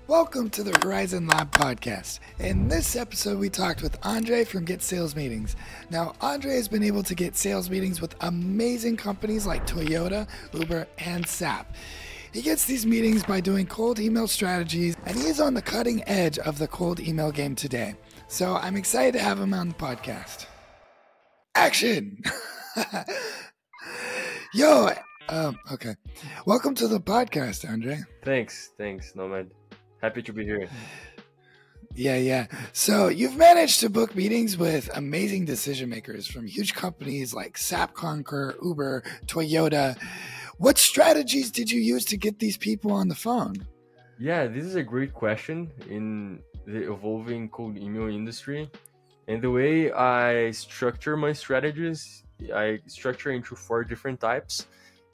Welcome to the Horizon Lab podcast. In this episode, we talked with Andre from Get Sales Meetings. Now, Andre has been able to get sales meetings with amazing companies like Toyota, Uber, and SAP. He gets these meetings by doing cold email strategies, and he is on the cutting edge of the cold email game today. So I'm excited to have him on the podcast. Action! Yo, okay. Welcome to the podcast, Andre. Thanks, Nomad. Happy to be here. Yeah. So you've managed to book meetings with amazing decision makers from huge companies like SAP Concur, Uber, Toyota. What strategies did you use to get these people on the phone? Yeah, this is a great question in the evolving cold email industry. And the way I structure my strategies, I structure into 4 different types.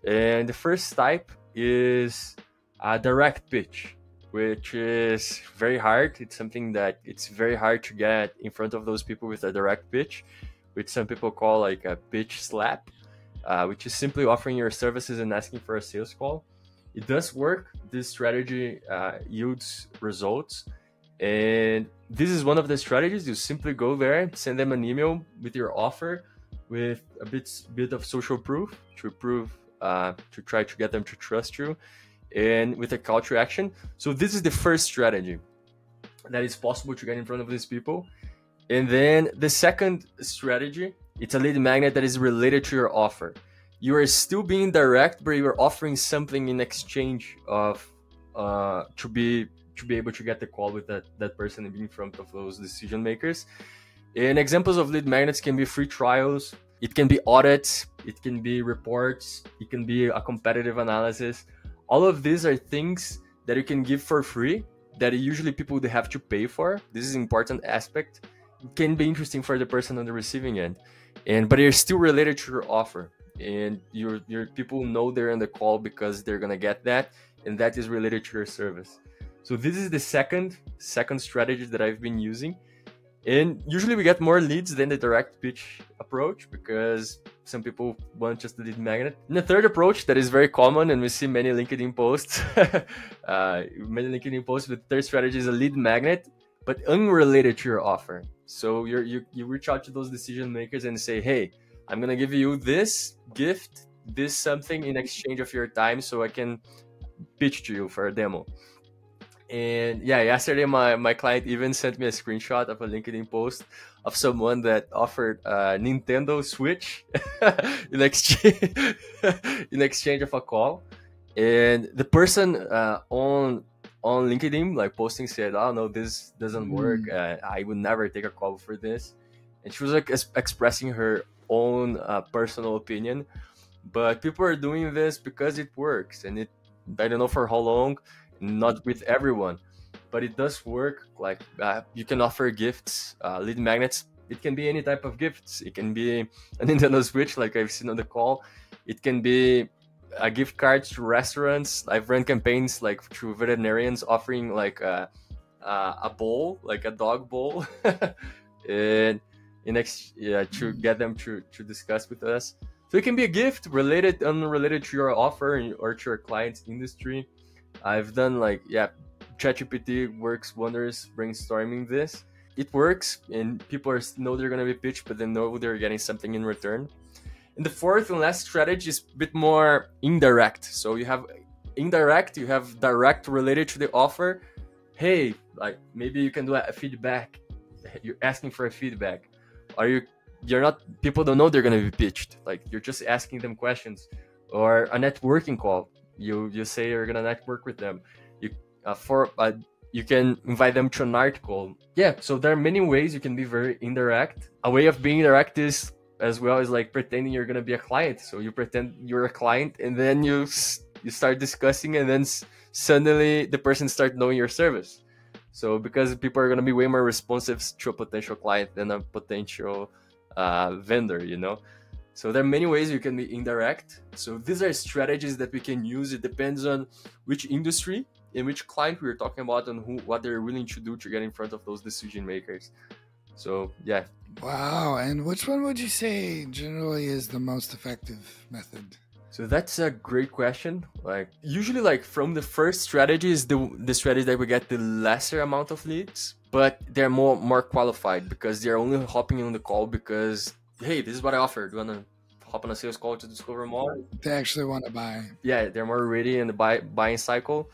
And the first type is a direct pitch, which is very hard. It's something that it's very hard to get in front of those people with a direct pitch, which some people call like a pitch slap, which is simply offering your services and asking for a sales call. It does work. This strategy yields results. And this is one of the strategies. You simply go there, send them an email with your offer, with a bit of social proof to try to get them to trust you, and with a call to action. So this is the first strategy that is possible to get in front of these people. And then the second strategy, it's a lead magnet that is related to your offer. You are still being direct, but you are offering something in exchange of to be able to get the call with that person and be in front of those decision makers. And examples of lead magnets can be free trials, it can be audits, it can be reports, it can be a competitive analysis. All of these are things that you can give for free that usually people they have to pay for. This is an important aspect. It can be interesting for the person on the receiving end, but you're still related to your offer, and your people know they're on the call because they're gonna get that, and that is related to your service. So this is the second strategy that I've been using. And usually we get more leads than the direct pitch approach because some people want just the lead magnet. And the third approach that is very common, and we see many LinkedIn posts, with the third strategy is a lead magnet, but unrelated to your offer. So you reach out to those decision makers and say, hey, I'm going to give you this gift, this something in exchange of your time so I can pitch to you for a demo. And yeah, yesterday my client even sent me a screenshot of a LinkedIn post of someone that offered a Nintendo Switch in exchange of a call. And the person on LinkedIn like posting said, "Oh no, this doesn't work. I would never take a call for this." And she was like expressing her own personal opinion. But people are doing this because it works, and I don't know for how long. Not with everyone, but it does work. Like you can offer gifts, lead magnets. It can be any type of gifts. It can be a Nintendo Switch, like I've seen on the call. It can be a gift cards to restaurants. I've run campaigns like through veterinarians offering like a bowl, like a dog bowl, and to get them to discuss with us. So it can be a gift related, unrelated to your offer or to your client's industry. I've done ChatGPT works wonders brainstorming this. It works, and people know they're going to be pitched, but they know they're getting something in return. And the fourth and last strategy is a bit more indirect. So you have indirect, you have direct related to the offer. Hey, like maybe you can do a feedback. You're asking for a feedback. You're not, people don't know they're going to be pitched. Like you're just asking them questions, or a networking call. You say you're gonna network with them. You can invite them to an article. Yeah, so there are many ways you can be very indirect. A way of being direct is as well as like pretending you're gonna be a client. So you pretend you're a client, and then you start discussing, and then suddenly the person starts knowing your service. So because people are gonna be way more responsive to a potential client than a potential vendor, you know. So there are many ways you can be indirect. So these are strategies that we can use. It depends on which industry and which client we're talking about, and what they're willing to do to get in front of those decision makers. So yeah. Wow. And which one would you say generally is the most effective method? So that's a great question. Like usually like from the first strategy is the strategy that we get the lesser amount of leads, but they're more qualified because they're only hopping on the call because hey, this is what I offer. Do you wanna hop on a sales call to discover more? They actually want to buy. Yeah, they're more ready in the buying cycle.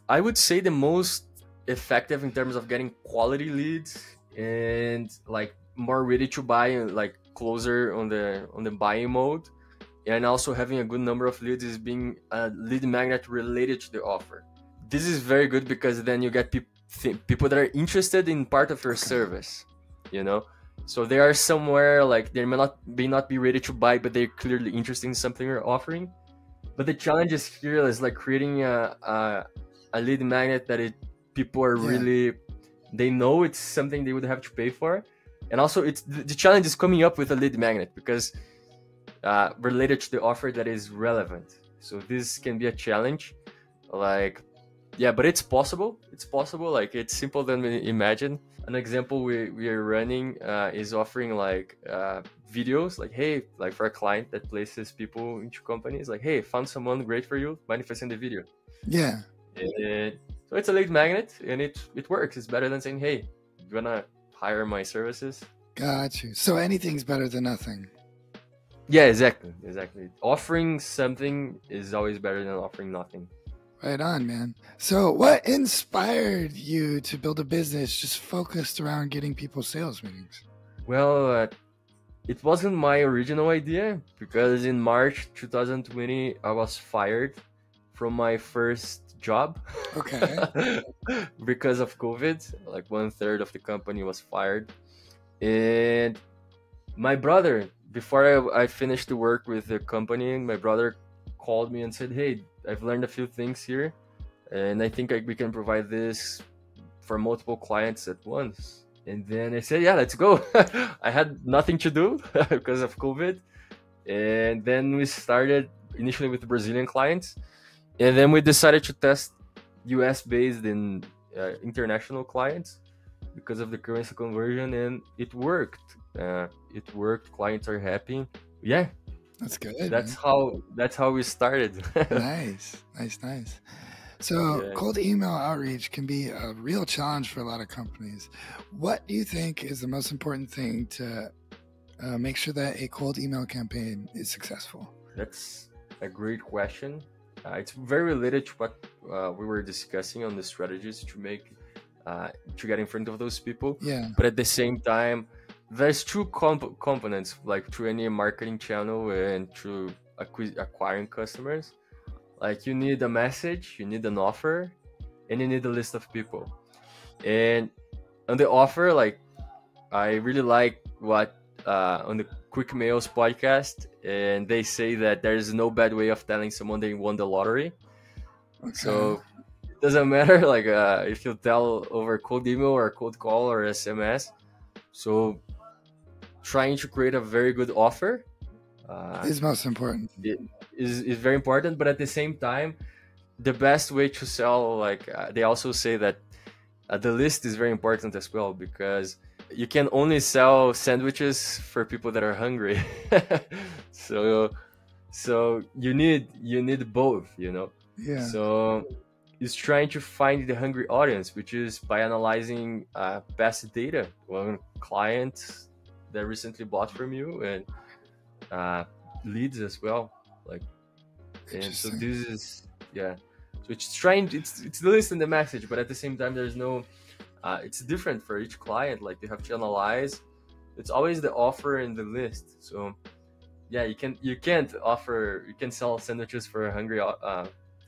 I would say the most effective in terms of getting quality leads and like more ready to buy, like closer on the buying mode, and also having a good number of leads is being a lead magnet related to the offer. This is very good because then you get people that are interested in part of your service, you know. So they are somewhere like they may not be ready to buy, but they're clearly interested in something you're offering. But the challenge is here is like creating a lead magnet that people are really, they know it's something they would have to pay for. And also it's the challenge is coming up with a lead magnet because related to the offer that is relevant. So this can be a challenge. Like, yeah, but it's possible. It's possible. Like it's simpler than we imagine. An example we are running is offering like videos, like hey, like for a client that places people into companies, like hey, found someone great for you, mind if I send a video? Yeah. So it's a lead magnet and it works. It's better than saying hey, you wanna hire my services? Got you. So anything's better than nothing. Yeah, exactly. Offering something is always better than offering nothing. Right on, man. So what inspired you to build a business just focused around getting people sales meetings? Well, it wasn't my original idea because in March 2020, I was fired from my first job. Okay. Because of COVID, like 1/3 of the company was fired. And my brother, before I finished to work with the company, my brother called me and said, hey, I've learned a few things here, and I think we can provide this for multiple clients at once. And then I said, yeah, let's go. I had nothing to do because of COVID. And then we started initially with Brazilian clients. And then we decided to test US based and international clients because of the currency conversion. And it worked. Clients are happy. Yeah. That's good. That's how we started. Nice. So Yeah. cold email outreach can be a real challenge for a lot of companies. What do you think is the most important thing to make sure that a cold email campaign is successful? That's a great question. It's very related to what we were discussing on the strategies to make to get in front of those people. Yeah. But at the same time, there's two components, like through any marketing channel and through acquiring customers. Like you need a message, you need an offer, and you need a list of people. And on the offer, like I really like what on the Quick Mails podcast, and they say that there is no bad way of telling someone they won the lottery. Okay. So it doesn't matter like if you tell over cold email or cold call or SMS. So trying to create a very good offer is most important. Is very important, but at the same time, the best way to sell, like they also say that the list is very important as well, because you can only sell sandwiches for people that are hungry. so you need both, you know. Yeah. So it's trying to find the hungry audience, which is by analyzing past data, one client that recently bought from you, and leads as well, like. And so this is, yeah, so it's the list and the message, but at the same time there's no it's different for each client. Like you have to analyze, it's always the offer and the list. So yeah, you can sell sandwiches for a hungry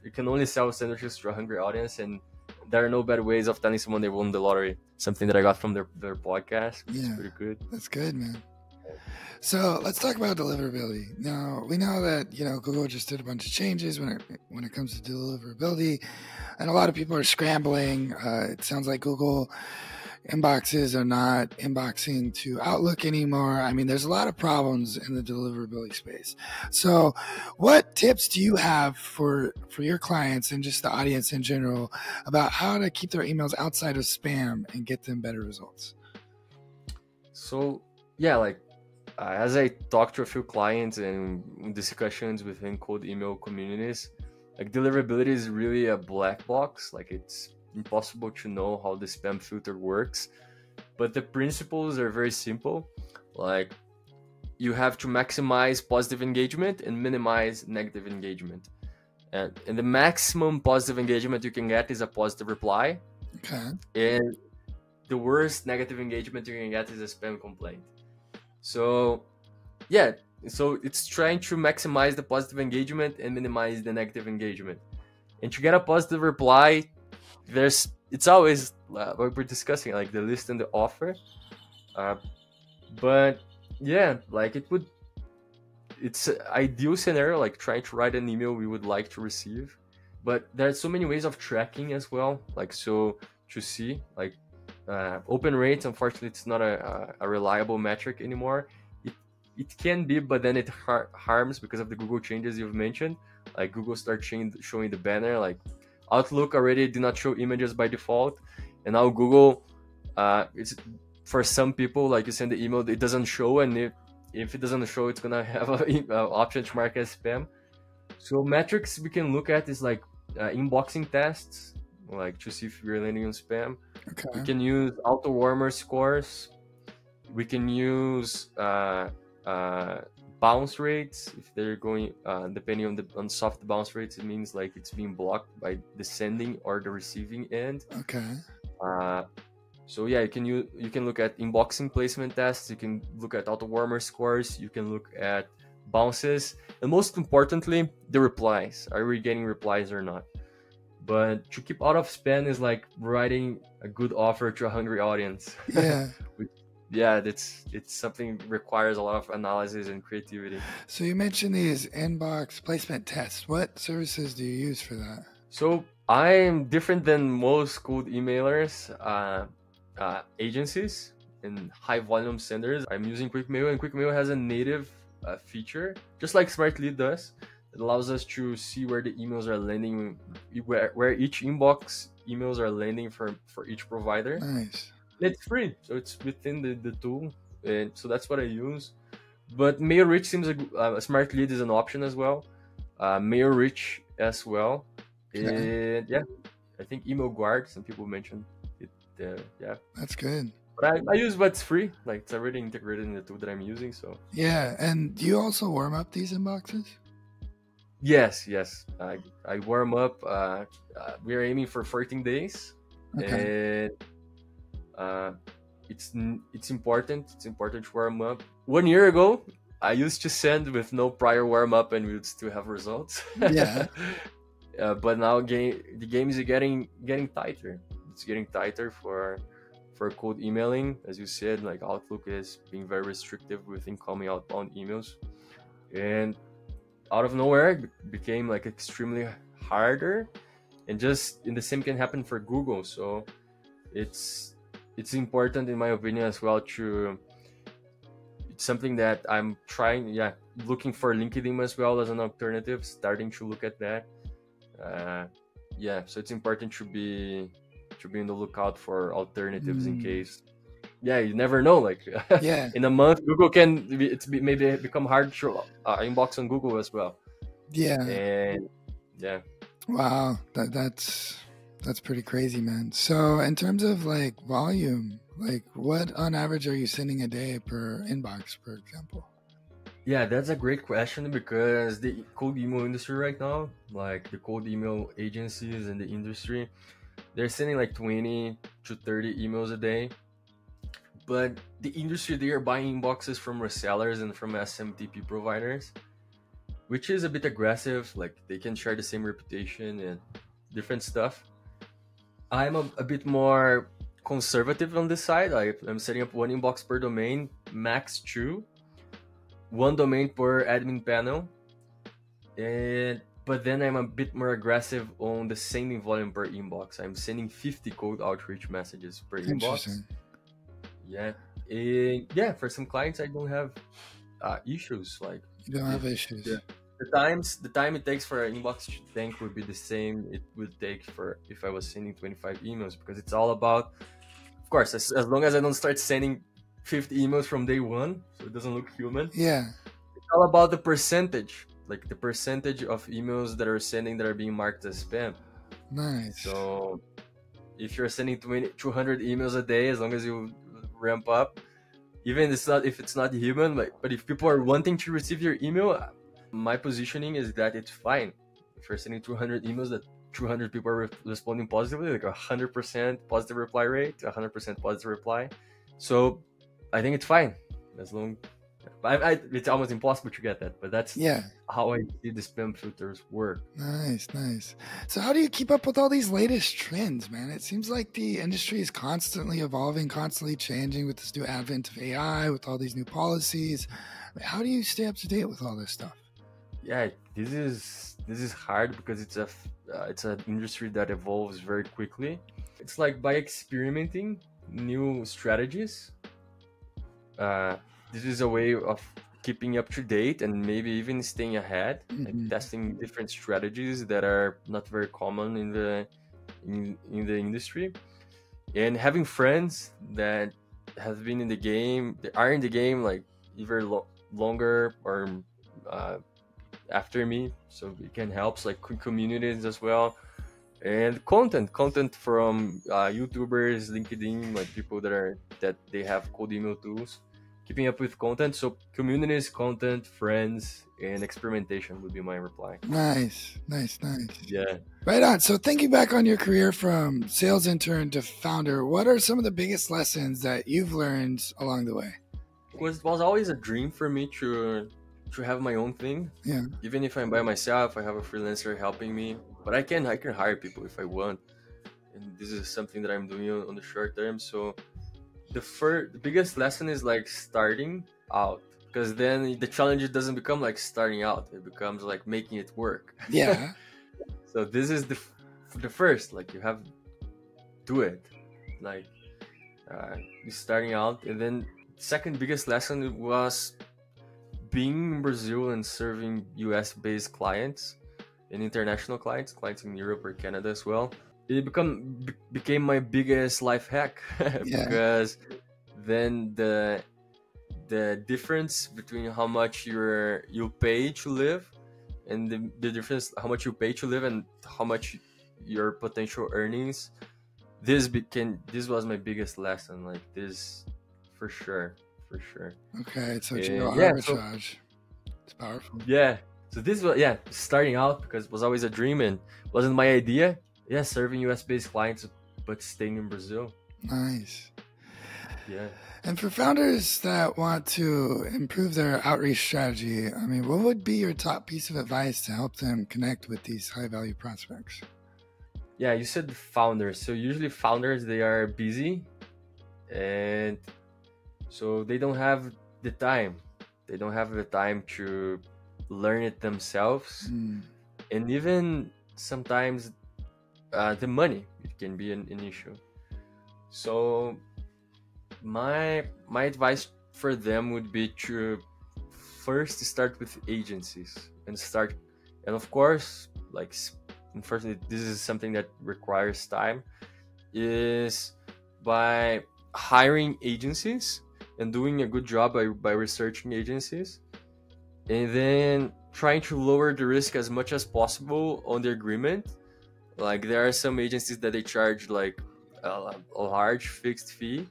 you can only sell sandwiches to a hungry audience, and there are no better ways of telling someone they won the lottery. Something that I got from their podcast, which is pretty good. That's good, man. So let's talk about deliverability. Now, we know that, Google just did a bunch of changes when it comes to deliverability, and a lot of people are scrambling. It sounds like Google inboxes are not inboxing to Outlook anymore. I mean, there's a lot of problems in the deliverability space. So what tips do you have for your clients and just the audience in general about how to keep their emails outside of spam and get them better results? So yeah, like as I talk to a few clients and discussions within cold email communities, like deliverability is really a black box. Like it's impossible to know how the spam filter works, but the principles are very simple. Like you have to maximize positive engagement and minimize negative engagement. And the maximum positive engagement you can get is a positive reply. Okay. And the worst negative engagement you can get is a spam complaint. So yeah, so it's trying to maximize the positive engagement and minimize the negative engagement. And to get a positive reply, it's always what we're discussing, like the list and the offer. But yeah, like it's an ideal scenario, like trying to write an email we would like to receive. But there's so many ways of tracking as well, like so to see like open rates. Unfortunately, it's not a reliable metric anymore. It can be, but then it harms because of the Google changes you've mentioned. Like Google starts showing the banner, like Outlook already did not show images by default, and now Google, it's for some people, like you send the email, it doesn't show, and if it doesn't show, it's gonna have an option to mark as spam. So metrics we can look at is like inboxing tests, like to see if you're landing on spam. Okay. We can use auto warmer scores. We can use bounce rates if they're going depending on soft bounce rates. It means like it's being blocked by the sending or the receiving end. Okay. So yeah, you can look at inboxing placement tests. You can look at auto warmer scores. You can look at bounces, and most importantly, the replies. Are we getting replies or not? But to keep out of spam is like writing a good offer to a hungry audience. Yeah. Yeah, it's something requires a lot of analysis and creativity. So you mentioned these inbox placement tests. What services do you use for that? So I'm different than most cold emailers, agencies and high volume senders. I'm using QuickMail, and QuickMail has a native feature, just like SmartLead does. It allows us to see where the emails are landing, where each inbox emails are landing for each provider. Nice. It's free, so it's within the tool, and so that's what I use. But MailRich seems a SmartLead is an option as well. MailRich as well, and yeah, I think EmailGuard. Some people mentioned it. Yeah, that's good. But I use what's free. Like it's already integrated in the tool that I'm using. So yeah, and do you also warm up these inboxes? Yes. I warm up. We are aiming for 14 days, okay. And it's important. It's important to warm up. 1 year ago, I used to send with no prior warm up, and we would still have results. Yeah. But now the game is getting tighter. It's getting tighter for cold emailing, as you said. Like Outlook is being very restrictive with incoming outbound emails, and out of nowhere it became like extremely harder. And the same can happen for Google. So it's important, in my opinion, as well. It's something that I'm trying, looking for LinkedIn as well as an alternative, starting to look at that. So it's important to be on the lookout for alternatives in case. Yeah, you never know. Like in a month, Google maybe become hard to inbox on Google as well. Yeah. And yeah. Wow, that's pretty crazy, man. So in terms of like volume, like what on average are you sending a day per inbox, for example? Yeah, that's a great question, because the cold email industry right now, like the cold email agencies and the industry, they're sending like 20 to 30 emails a day. But the industry, they are buying inboxes from resellers and from SMTP providers, which is a bit aggressive. Like they can share the same reputation and different stuff. I'm a bit more conservative on this side. I'm setting up 1 inbox per domain, max 2, 1 domain per admin panel. But then I'm a bit more aggressive on the sending volume per inbox. I'm sending 50 cold outreach messages per inbox. Yeah, for some clients I don't have issues. Like you don't have issues. Yeah. The time it takes for an inbox to tank would be the same it would take for if I was sending 25 emails, because it's all about, of course, as long as I don't start sending 50 emails from day one, so it doesn't look human. Yeah. It's all about the percentage, like the percentage of emails that are sending that are being marked as spam. Nice. So if you're sending 200 emails a day, as long as you ramp up, even if it's not human, but if people are wanting to receive your email, my positioning is that it's fine. If you're sending 200 emails that 200 people are responding positively, like 100% positive reply rate, 100% positive reply. So I think it's fine, as long. It's almost impossible to get that, but that's how I see the spam filters work. Nice. So how do you keep up with all these latest trends, man? It seems like the industry is constantly evolving, constantly changing with this new advent of AI, with all these new policies. How do you stay up to date with all this stuff? Yeah, this is hard because it's an industry that evolves very quickly. It's like by experimenting new strategies. This is a way of keeping up to date and maybe even staying ahead, like testing different strategies that are not very common in the industry, and having friends that have been in the game, that are in the game like either longer or after me, so it can help, like communities as well, and content from YouTubers, LinkedIn, like people that they have cold email tools. Keeping up with content, so communities, content, friends, and experimentation would be my reply. Nice. Yeah. Right on. So thinking back on your career from sales intern to founder, what are some of the biggest lessons that you've learned along the way? It was always a dream for me to have my own thing. Yeah. Even if I'm by myself, I have a freelancer helping me, but I can hire people if I want, and this is something that I'm doing on the short term. So the biggest lesson is like starting out, because then the challenge doesn't become like starting out, it becomes like making it work. Yeah. So this is the first, like you have to do it, like you're starting out. And then second biggest lesson was being in Brazil and serving US based clients and international clients in Europe or Canada as well. It became my biggest life hack. Because then the difference between how much you pay to live and the difference how much you pay to live and how much your potential earnings, this was my biggest lesson, like this for sure. Okay, so arbitrage. It's powerful. Yeah, so this was starting out because it was always a dream and wasn't my idea. Serving US based clients but staying in Brazil. Nice. Yeah. And for founders that want to improve their outreach strategy, I mean, what would be your top piece of advice to help them connect with these high value prospects? Yeah, you said founders. So usually founders, they are busy, and so they don't have the time. They don't have the time to learn it themselves. And even sometimes the money, it can be an issue. So my advice for them would be to first start with agencies and of course, like unfortunately this is something that requires time, is by hiring agencies and doing a good job by researching agencies, and then trying to lower the risk as much as possible on the agreement. Like there are some agencies that they charge like a large fixed fee,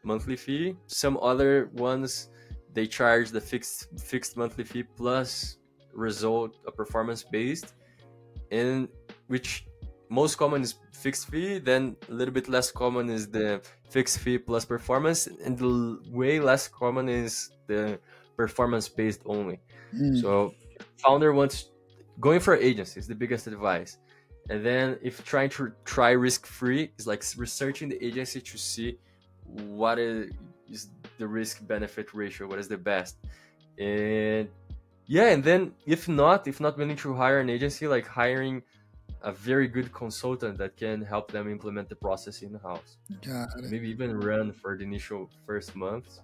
monthly fee. Some other ones, they charge the fixed monthly fee plus a performance based, and which most common is fixed fee, then a little bit less common is the fixed fee plus performance, and the way less common is the performance based only. So founder going for agency is the biggest advice. And then if trying to try risk-free, is like researching the agency to see what is the risk-benefit ratio, what is the best. And then if not willing to hire an agency, like hiring a very good consultant that can help them implement the process in-house. Maybe even run for the initial first months.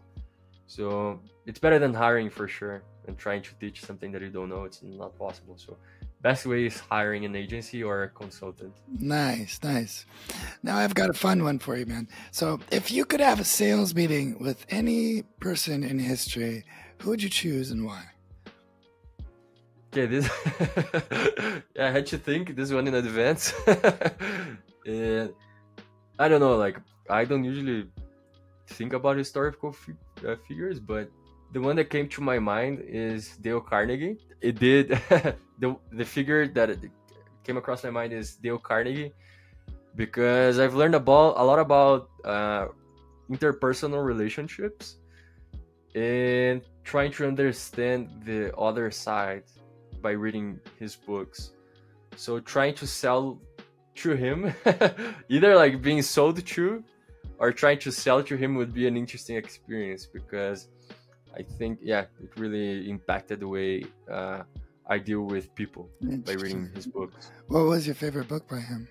So it's better than hiring for sure, and trying to teach something that you don't know. It's not possible. So best way is hiring an agency or a consultant. Nice, nice. Now I've got a fun one for you, man. So if you could have a sales meeting with any person in history, who would you choose and why? Okay, this yeah, I had to think this one in advance. And I don't know, like I don't usually think about historical figures, but the one that came to my mind is Dale Carnegie. It did the figure that it came across my mind is Dale Carnegie, because I've learned a lot about interpersonal relationships and trying to understand the other side by reading his books. So trying to sell to him, either like being sold to or trying to sell to him would be an interesting experience, because I think, yeah, it really impacted the way I deal with people by reading his books. What was your favorite book by him?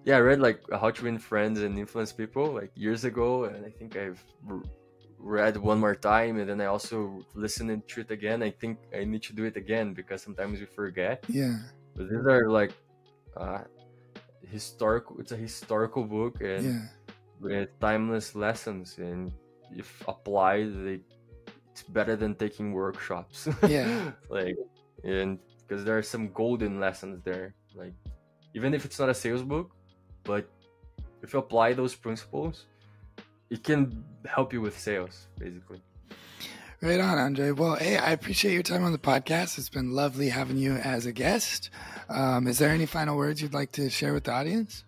Yeah, I read like How to Win Friends and Influence People like years ago, and I think I've read one more time, and then I also listened to it again. I think I need to do it again because sometimes we forget. Yeah. But these are like historical. It's a historical book, and Yeah. with timeless lessons, and if applied, it's better than taking workshops. Yeah. Like, and because there are some golden lessons there. Like, even if it's not a sales book, but if you apply those principles, it can help you with sales, basically. Right on, Andre. Well, hey, I appreciate your time on the podcast. It's been lovely having you as a guest. Is there any final words you'd like to share with the audience?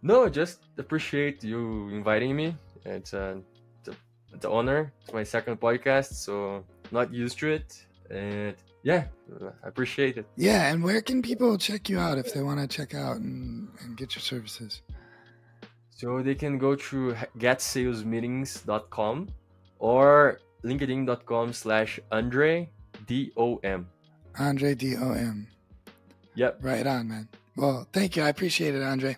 No, just appreciate you inviting me. It's an honor. It's my second podcast, so not used to it. And yeah, I appreciate it. Yeah, and where can people check you out if they want to check out and get your services? So they can go to getsalesmeetings.com or linkedin.com/Andre DOM. Andre DOM. Yep. Right on, man. Well, thank you. I appreciate it, Andre.